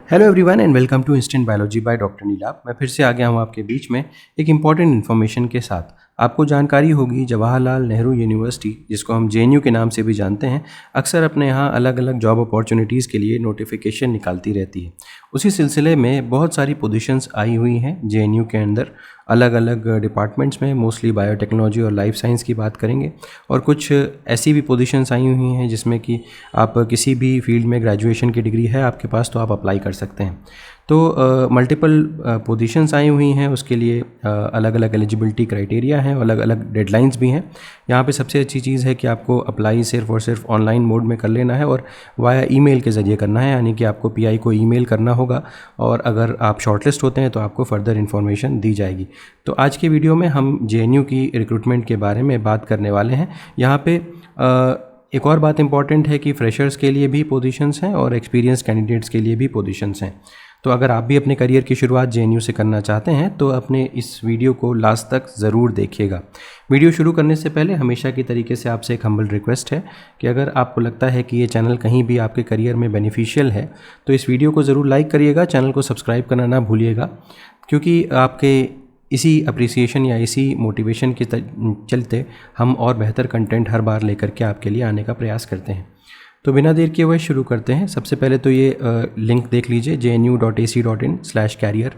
Hello everyone and welcome to instant biology by doctor Neelabh. मैं फिर से आ गया हूँ आपके बीच में एक इम्पॉर्टेंट इन्फॉर्मेशन के साथ। आपको जानकारी होगी जवाहरलाल नेहरू यूनिवर्सिटी, जिसको हम जेएनयू के नाम से भी जानते हैं, अक्सर अपने यहाँ अलग अलग जॉब अपॉर्चुनिटीज़ के लिए नोटिफिकेशन निकालती रहती है। उसी सिलसिले में बहुत सारी पोजीशंस आई हुई हैं जेएनयू के अंदर, अलग अलग डिपार्टमेंट्स में। मोस्टली बायोटेक्नोलॉजी और लाइफ साइंस की बात करेंगे, और कुछ ऐसी भी पोजीशंस आई हुई हैं जिसमें कि आप किसी भी फील्ड में ग्रेजुएशन की डिग्री है आपके पास तो आप अप्लाई कर सकते हैं। तो मल्टीपल पोजीशंस आई हुई हैं, उसके लिए अलग अलग एलिजिबिलिटी क्राइटेरिया हैं, अलग अलग डेडलाइंस भी हैं। यहाँ पे सबसे अच्छी चीज़ है कि आपको अप्लाई सिर्फ और सिर्फ ऑनलाइन मोड में कर लेना है और वाया ईमेल के ज़रिए करना है, यानी कि आपको पीआई को ईमेल करना होगा, और अगर आप शॉर्टलिस्ट होते हैं तो आपको फर्दर इन्फॉर्मेशन दी जाएगी। तो आज की वीडियो में हम जेएनयू की रिक्रूटमेंट के बारे में बात करने वाले हैं। यहाँ पे एक और बात इंपॉर्टेंट है कि फ्रेशर्स के लिए भी पोजीशंस हैं और एक्सपीरियंस कैंडिडेट्स के लिए भी पोजीशंस हैं। तो अगर आप भी अपने करियर की शुरुआत जेएनयू से करना चाहते हैं तो अपने इस वीडियो को लास्ट तक ज़रूर देखिएगा। वीडियो शुरू करने से पहले हमेशा की तरीके से आपसे एक हम्बल रिक्वेस्ट है कि अगर आपको लगता है कि ये चैनल कहीं भी आपके करियर में बेनिफिशियल है तो इस वीडियो को ज़रूर लाइक करिएगा, चैनल को सब्सक्राइब करना ना भूलिएगा, क्योंकि आपके इसी अप्रिसिएशन या इसी मोटिवेशन के चलते हम और बेहतर कंटेंट हर बार लेकर के आपके लिए आने का प्रयास करते हैं। तो बिना देर किए हुए शुरू करते हैं। सबसे पहले तो ये लिंक देख लीजिए jnu.ac.in/career।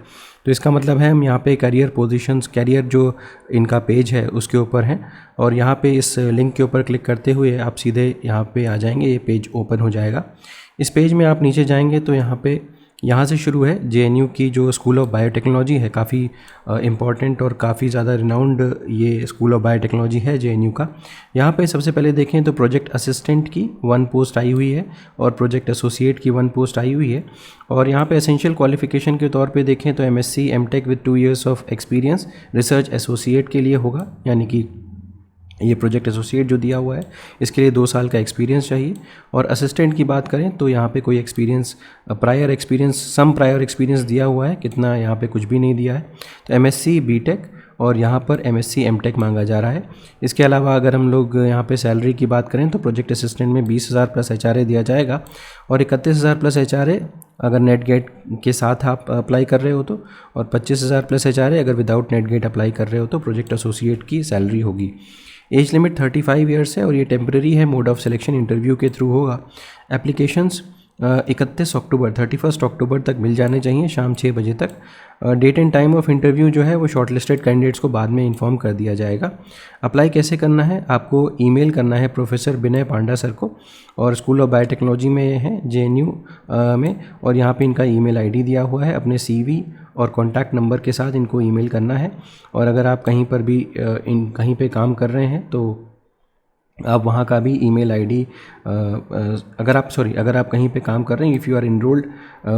तो इसका मतलब है हम यहाँ पे करियर पोजीशंस, करियर जो इनका पेज है उसके ऊपर हैं, और यहाँ पे इस लिंक के ऊपर क्लिक करते हुए आप सीधे यहाँ पे आ जाएंगे। ये पेज ओपन हो जाएगा। इस पेज में आप नीचे जाएंगे तो यहाँ से शुरू है जेएनयू की जो स्कूल ऑफ बायोटेक्नोलॉजी है। काफ़ी इम्पॉर्टेंट और काफ़ी ज़्यादा रिनाउंड ये स्कूल ऑफ बायोटेक्नोलॉजी है जेएनयू का। यहाँ पे सबसे पहले देखें तो प्रोजेक्ट असिस्टेंट की 1 पोस्ट आई हुई है और प्रोजेक्ट एसोसिएट की 1 पोस्ट आई हुई है। और यहाँ पे एसेंशियल क्वालिफिकेशन के तौर पे देखें तो MSc MTech with 2 years of experience research associate के लिए होगा, यानी कि ये प्रोजेक्ट एसोसिएट जो दिया हुआ है इसके लिए 2 साल का एक्सपीरियंस चाहिए। और असिस्टेंट की बात करें तो यहाँ पे कोई एक्सपीरियंस, प्रायर एक्सपीरियंस दिया हुआ है, कितना यहाँ पे कुछ भी नहीं दिया है। तो एमएससी बीटेक और यहाँ पर एमएससी एमटेक मांगा जा रहा है। इसके अलावा अगर हम लोग यहाँ पे सैलरी की बात करें तो प्रोजेक्ट असिस्टेंट में 20,000 प्लस एचआरए दिया जाएगा, और 31,000 प्लस एचआरए अगर नेट गेट के साथ आप अप्लाई कर रहे हो तो, और 25,000 प्लस एचआरए अगर विदाउट नेट गेट अप्लाई कर रहे हो तो प्रोजेक्ट एसोसिएट की सैलरी होगी। एज लिमिट 35 ईयर्स है और ये टेम्प्रेरी है। मोड ऑफ सिलेक्शन इंटरव्यू के थ्रू होगा। एप्लीकेशंस 31 अक्टूबर तक मिल जाने चाहिए शाम 6 बजे तक। Date and time of interview जो है वो शॉर्टलिस्टेड कैंडिडेट्स को बाद में इन्फॉर्म कर दिया जाएगा। अप्लाई कैसे करना है, आपको ईमेल करना है प्रोफेसर विनय पांडा सर को, और स्कूल ऑफ बायोटेक्नोलॉजी में है जेएनयू में, और यहाँ पे इनका ईमेल आईडी दिया हुआ है। अपने सीवी और कॉन्टैक्ट नंबर के साथ इनको ईमेल करना है। और अगर आप कहीं पर भी कहीं पे काम कर रहे हैं तो आप वहाँ का भी ईमेल आईडी, अगर आप कहीं पे काम कर रहे हैं, if you are enrolled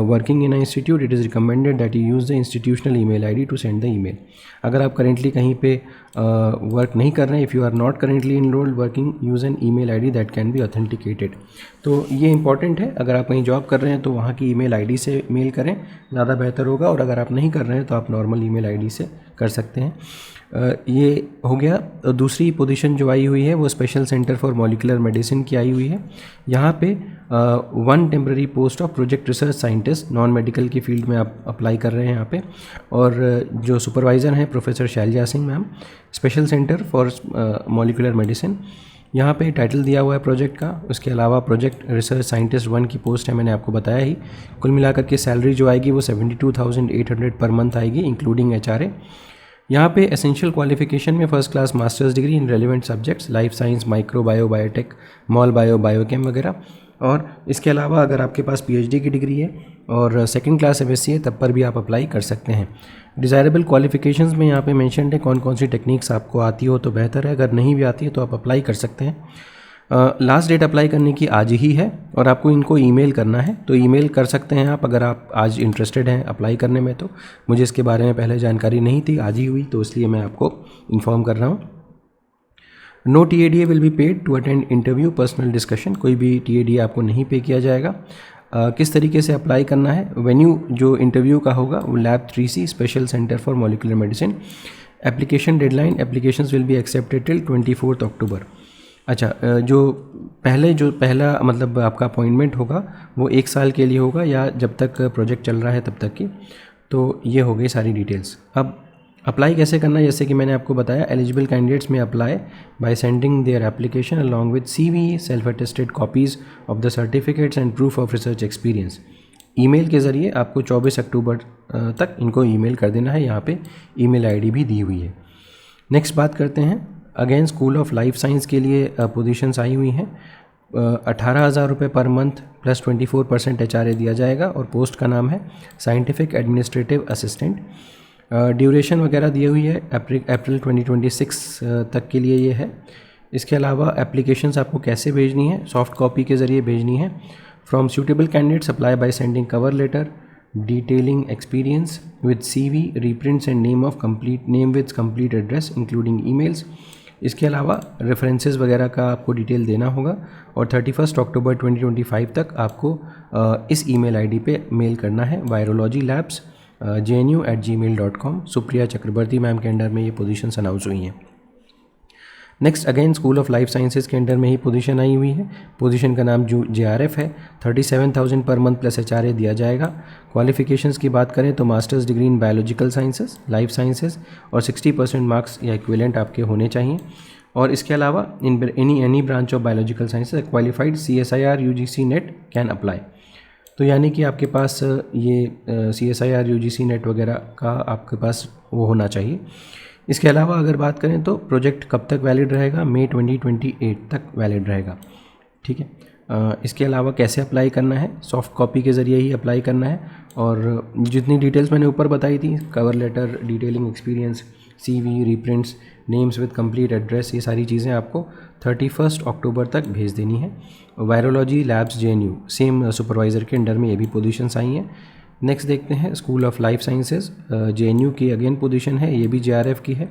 working in a institute, it is recommended that you use the institutional email ID to send the email. अगर आप करेंटली कहीं पे वर्क नहीं कर रहे हैं, if you are not currently enrolled working, use an email ID that can be authenticated. तो ये इंपॉर्टेंट है। अगर आप कहीं जॉब कर रहे हैं तो वहाँ की ईमेल आईडी से मेल करें, ज़्यादा बेहतर होगा, और अगर आप नहीं कर रहे हैं तो आप नॉर्मल ईमेल आईडी से कर सकते हैं। ये हो गया। दूसरी पोजीशन जो आई हुई है वो special centre for molecular medicine की आई हुई है। यहाँ पे 1 temporary post of project research scientist, non medical की फील्ड में आप अप्लाई कर रहे हैं यहाँ पे। और जो सुपरवाइज़र हैं professor Shailaja Singh ma'am, special centre for molecular medicine. यहाँ पे टाइटल दिया हुआ है प्रोजेक्ट का। उसके अलावा प्रोजेक्ट रिसर्च साइंटिस्ट 1 की पोस्ट है, मैंने आपको बताया ही। कुल मिलाकर के सैलरी जो आएगी वो 72,800 पर मंथ आएगी, इंक्लूडिंग एचआरए। यहाँ पे एसेंशियल क्वालिफिकेशन में first class masters degree in relevant subjects, life science, micro bio, biotech, mol bio, biochem वगैरह। और इसके अलावा अगर आपके पास पीएचडी की डिग्री है और सेकंड क्लास एमएससी है तब पर भी आप अप्लाई कर सकते हैं। डिज़ायरेबल क्वालिफिकेशंस में यहाँ पे मेंशन्ड है कौन कौन सी टेक्निक्स आपको आती हो तो बेहतर है, अगर नहीं भी आती है तो आप अप्लाई कर सकते हैं। लास्ट डेट अप्लाई करने की आज ही है, और आपको इनको ईमेल करना है। तो ईमेल कर सकते हैं आप अगर आप आज इंटरेस्टेड हैं अप्लाई करने में। तो मुझे इसके बारे में पहले जानकारी नहीं थी, आज ही हुई, तो इसलिए मैं आपको इन्फॉर्म कर रहा हूँ। No TADA will be paid to attend interview personal discussion. कोई भी TADA आपको नहीं पे किया जाएगा। किस तरीके से अप्लाई करना है, वेन्यू जो इंटरव्यू का होगा वो lab 3C special centre for molecular medicine. Application deadline, applications will be accepted till 24 अक्टूबर। अच्छा, जो पहला मतलब आपका अपॉइंटमेंट होगा वो 1 साल के लिए होगा या जब तक प्रोजेक्ट चल रहा है तब तक की। तो ये हो गई सारी डिटेल्स। अब अप्लाई कैसे करना है, जैसे कि मैंने आपको बताया, एलिजिबल कैंडिडेट्स में apply by sending their application along with CV, self attested copies of the certificates and proof of research experience. Email के ज़रिए आपको 24 अक्टूबर तक इनको ईमेल कर देना है। यहाँ पे ईमेल आईडी भी दी हुई है। नेक्स्ट बात करते हैं, again school of life science के लिए पोजीशंस आई हुई हैं। 18,000 रुपये पर मंथ प्लस 24% HRA दिया जाएगा और पोस्ट का नाम है साइंटिफिक एडमिनिस्ट्रेटिव असिस्टेंट। ड्यूरेशन वगैरह दी हुई है, अप्रैल 2026 तक के लिए ये है। इसके अलावा एप्लीकेशंस आपको कैसे भेजनी है, सॉफ्ट कॉपी के ज़रिए भेजनी है। From suitable candidates apply by sending cover letter detailing experience with CV, reprints and name with complete address including emails. इसके अलावा रेफरेंसेस वगैरह का आपको डिटेल देना होगा और 31 अक्टूबर 2025 तक आपको इस ईमेल आईडी पे मेल करना है, virologylabs@gnu@gmail.com। सुप्रिया चक्रवर्ती मैम के अंडर में ये पोजीशंस अनाउंस हुई हैं। Next again school of life sciences के अंडर में ही पोजीशन आई हुई है। पोजीशन का नाम JRF है। 37,000 पर मंथ प्लस HRA दिया जाएगा। क्वालिफिकेशंस की बात करें तो masters degree in biological sciences, life sciences और 60% मार्क्स या इक्विवेलेंट आपके होने चाहिए। और इसके अलावा इन any branch of biological sciences qualified CSIR UGC net can apply. तो यानी कि आपके पास ये CSIR UGC नेट वगैरह का आपके पास वो होना चाहिए। इसके अलावा अगर बात करें तो प्रोजेक्ट कब तक वैलिड रहेगा, मई 2028 तक वैलिड रहेगा। ठीक है। इसके अलावा कैसे अप्लाई करना है, सॉफ्ट कॉपी के ज़रिए ही अप्लाई करना है। और जितनी डिटेल्स मैंने ऊपर बताई थी, cover letter, detailing experience, CV, reprints, names with complete address, ये सारी चीज़ें आपको 31 अक्टूबर तक भेज देनी है। Virology labs JNU, same supervisor के अंडर में ये भी पोजीशंस आई हैं। नेक्स्ट देखते हैं school of life sciences JNU की अगेन पोजीशन है, ये भी JRF की है।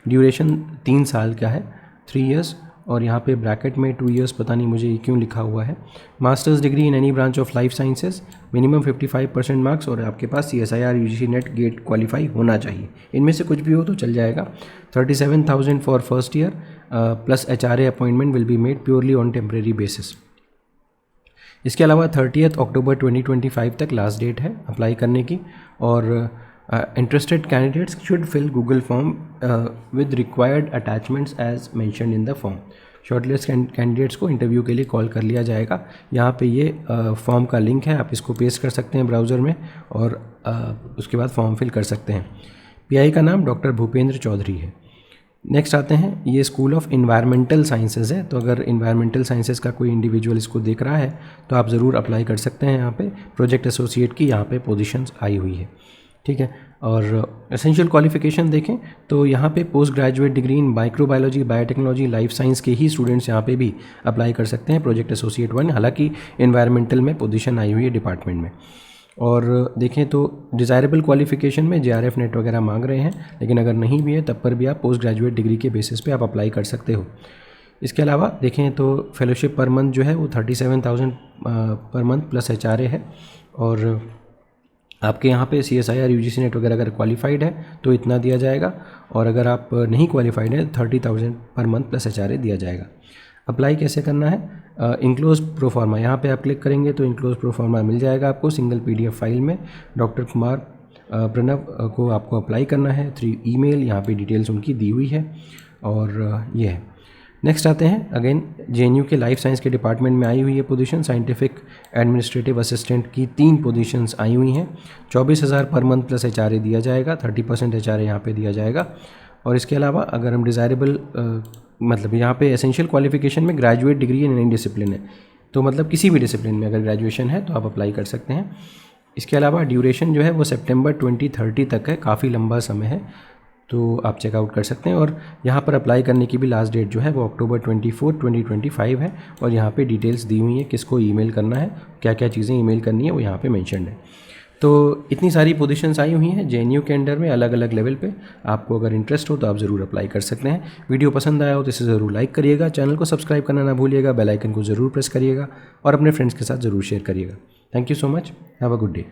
ड्यूरेशन 3 साल का है, 3 इयर्स, और यहाँ पे ब्रैकेट में 2 इयर्स, पता नहीं मुझे क्यों लिखा हुआ है। Masters degree in any branch of life sciences, minimum 55% marks और आपके पास CSIR UGC NET GATE qualify होना चाहिए। इनमें से कुछ भी हो तो चल जाएगा। 37,000 for first year plus HRA appointment will be made purely on temporary basis. इसके अलावा 30 अक्टूबर 2025 तक लास्ट डेट है अप्लाई करने की। और interested candidates should fill Google form with required attachments as mentioned in the form. Shortlist candidates को interview के लिए कॉल कर लिया जाएगा। यहाँ पे ये फॉर्म का लिंक है, आप इसको पेस्ट कर सकते हैं ब्राउज़र में और उसके बाद फॉर्म फिल कर सकते हैं। PI का नाम डॉक्टर भूपेंद्र चौधरी है। नेक्स्ट आते हैं, ये स्कूल ऑफ इन्वायरमेंटल साइंसेज है। तो अगर इन्वायरमेंटल साइंसेज का कोई इंडिविजुअल इसको देख रहा है तो आप ज़रूर अप्लाई कर सकते हैं। यहाँ पे प्रोजेक्ट एसोसिएट की यहाँ पे पोजीशंस आई हुई है। ठीक है। और एसेंशियल क्वालिफिकेशन देखें तो यहाँ पे post graduate degree in microbiology, biotechnology, life science के ही स्टूडेंट्स यहाँ पे भी अप्लाई कर सकते हैं प्रोजेक्ट एसोसिएट 1। हालांकि इन्वायरमेंटल में पोजीशन आई हुई है डिपार्टमेंट में। और देखें तो डिज़ायरेबल क्वालिफिकेशन में JRF नेट वगैरह मांग रहे हैं, लेकिन अगर नहीं भी है तब पर भी आप पोस्ट ग्रेजुएट डिग्री के बेसिस पे आप अप्लाई कर सकते हो। इसके अलावा देखें तो फेलोशिप पर मंथ जो है वो 37,000 पर मंथ प्लस HRA है। और आपके यहाँ पे CSIR UGC नेट वगैरह अगर क्वालिफाइड है तो इतना दिया जाएगा, और अगर आप नहीं क्वालिफाइड है 30,000 पर मंथ प्लस HRA दिया जाएगा। अप्लाई कैसे करना है, इंक्लोज प्रोफार्मा, यहाँ पे आप क्लिक करेंगे तो इंक्लोज प्रोफार्मा मिल जाएगा आपको सिंगल PDF फाइल में। डॉक्टर कुमार प्रणव को आपको अप्लाई करना है थ्रू ईमेल। यहाँ पे डिटेल्स उनकी दी हुई है और ये है। नेक्स्ट आते हैं, अगेन JNU के लाइफ साइंस के डिपार्टमेंट में आई हुई है पोजीशन, साइंटिफिक एडमिनिस्ट्रेटिव असिस्टेंट की 3 पोजीशंस आई हुई हैं। 24,000 पर मंथ प्लस HRA दिया जाएगा, 30% HRA यहाँ पे दिया जाएगा। और इसके अलावा अगर हम डिज़ायरेबल मतलब यहाँ पे एसेंशियल क्वालिफिकेशन में graduate degree in any discipline है, तो मतलब किसी भी डिसिप्लिन में अगर ग्रेजुएशन है तो आप अप्लाई कर सकते हैं। इसके अलावा ड्यूरेशन जो है वो सितंबर 2030 तक है, काफ़ी लंबा समय है, तो आप चेकआउट कर सकते हैं। और यहाँ पर अप्लाई करने की भी लास्ट डेट जो है वो अक्टूबर 24, 2025 है। और यहाँ पे डिटेल्स दी हुई है, किसको ईमेल करना है, क्या क्या चीज़ें ईमेल करनी है वो यहाँ पे मेंशन्ड है। तो इतनी सारी पोजीशंस आई हुई हैं JNU के अंडर में अलग अलग लेवल पे। आपको अगर इंटरेस्ट हो तो आप ज़रूर अप्लाई कर सकते हैं। वीडियो पसंद आया हो तो इसे ज़रूर लाइक करिएगा, चैनल को सब्सक्राइब करना ना भूलिएगा, बेल आइकन को ज़रूर प्रेस करिएगा और अपने फ्रेंड्स के साथ ज़रूर शेयर करिएगा। Thank you so much, have a good day.